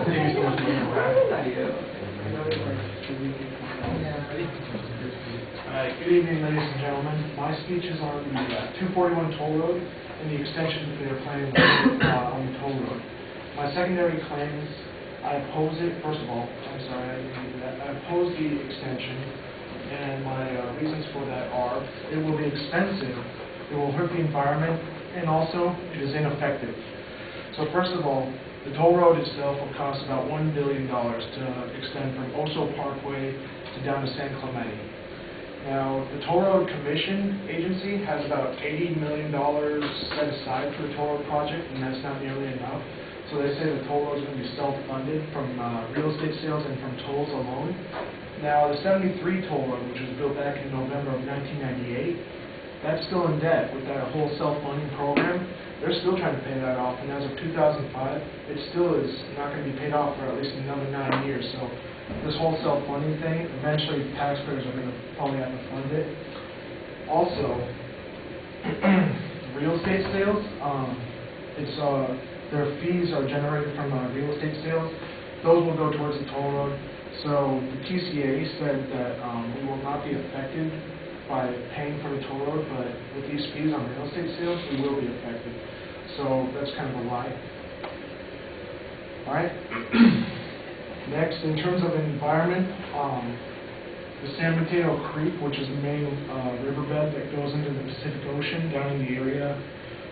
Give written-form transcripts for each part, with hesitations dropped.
Good evening, ladies and gentlemen. My speech is on the 241 toll road and the extension that they are planning on the toll road. My secondary claims, I oppose it. First of all, I'm sorry, I didn't do that. I oppose the extension, and my reasons for that are: it will be expensive, it will hurt the environment, and also it is ineffective. So first of all, the toll road itself will cost about $1 billion to extend from Oso Parkway to down to San Clemente. Now, the Toll Road Commission Agency has about $80 million set aside for the toll road project, and that's not nearly enough. So they say the toll road is going to be self-funded from real estate sales and from tolls alone. Now, the 73 toll road, which was built back in November of 1998, that's still in debt with that whole self-funding program. They're still trying to pay that off, and as of 2005, it still is not going to be paid off for at least another 9 years. So this whole self-funding thing, eventually taxpayers are going to probably have to fund it. Also, real estate sales, their fees are generated from real estate sales. Those will go towards the toll road. So the TCA said that we will not be affected by paying for the toll road, but with these fees on real estate sales, we will be affected. So that's kind of a lie. All right. Next, in terms of environment, the San Mateo Creek, which is the main riverbed that goes into the Pacific Ocean down in the area,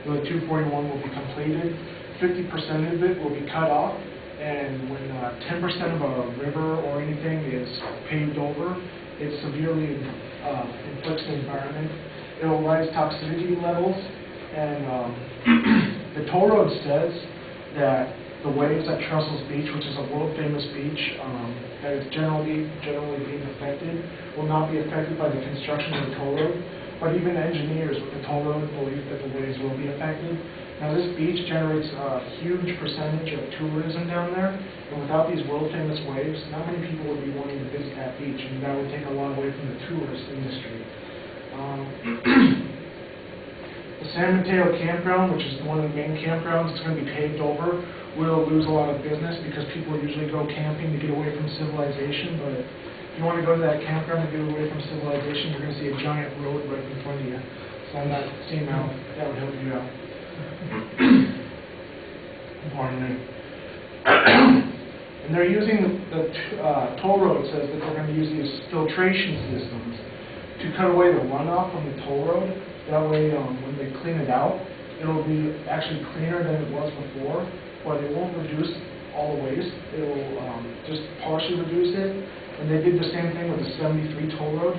the 241 will be completed. 50% of it will be cut off, and when 10% of a river or anything is paved over, it severely inflicts the environment. It will rise toxicity levels, and the toll road says that the waves at Trussell's Beach, which is a world-famous beach that is generally being affected, will not be affected by the construction of the toll road. But even engineers with the toll road believe that the waves will be affected. Now, this beach generates a huge percentage of tourism down there, and without these world-famous waves, not many people would be wanting to visit that beach, and that would take a lot away from the tourist industry. The San Mateo campground, which is one of the main campgrounds, it's going to be paved over. We'll lose a lot of business because people usually go camping to get away from civilization, but if you want to go to that campground to get away from civilization, you're going to see a giant road right in front of you. So I'm not seeing how that would help you out. Pardon me. And they're using the toll road says that they're going to use these filtration systems to cut away the runoff from the toll road. That way, when they clean it out, it'll be actually cleaner than it was before, but it won't reduce all the waste. It will just partially reduce it. And they did the same thing with the 73 toll road.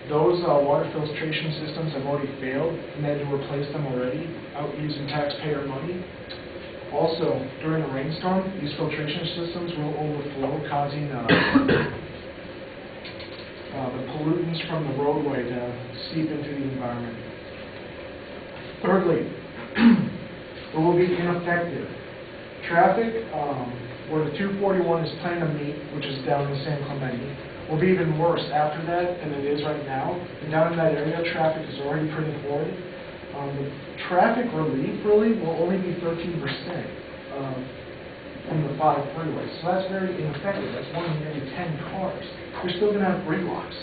Those water filtration systems have already failed, and they had to replace them already, out using taxpayer money. Also, during a rainstorm, these filtration systems will overflow, causing the pollutants from the roadway to seep into the environment. Thirdly, it will be ineffective. Traffic, where the 241 is planned to meet, which is down in San Clemente, will be even worse after that than it is right now. And down in that area, traffic is already pretty horrid. The traffic relief really will only be 13% from the 5 freeways. So that's very ineffective. That's one in every 10 cars. You're still going to have gridlocks.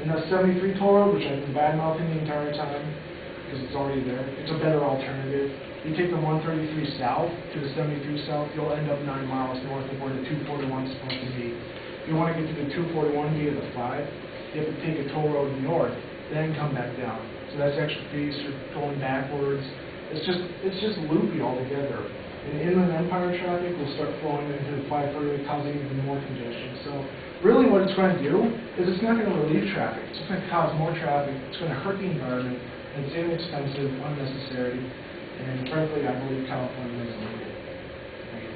And the 73 toll road, which I've been bad-mouthing the entire time because it's already there, it's a better alternative. You take the 133 south to the 73 south, you'll end up 9 miles north of where the 241 is supposed to be. If you want to get to the 241 via the 5, you have to take a toll road north, then come back down. So that's extra fees for going backwards. It's just loopy altogether. And inland empire traffic will start flowing into the 5 freeway, causing even more congestion. So really what it's going to do is it's not going to relieve traffic. It's just going to cause more traffic. It's going to hurt the environment. And it's inexpensive, unnecessary. And frankly, I believe California doesn't need it. Thank you.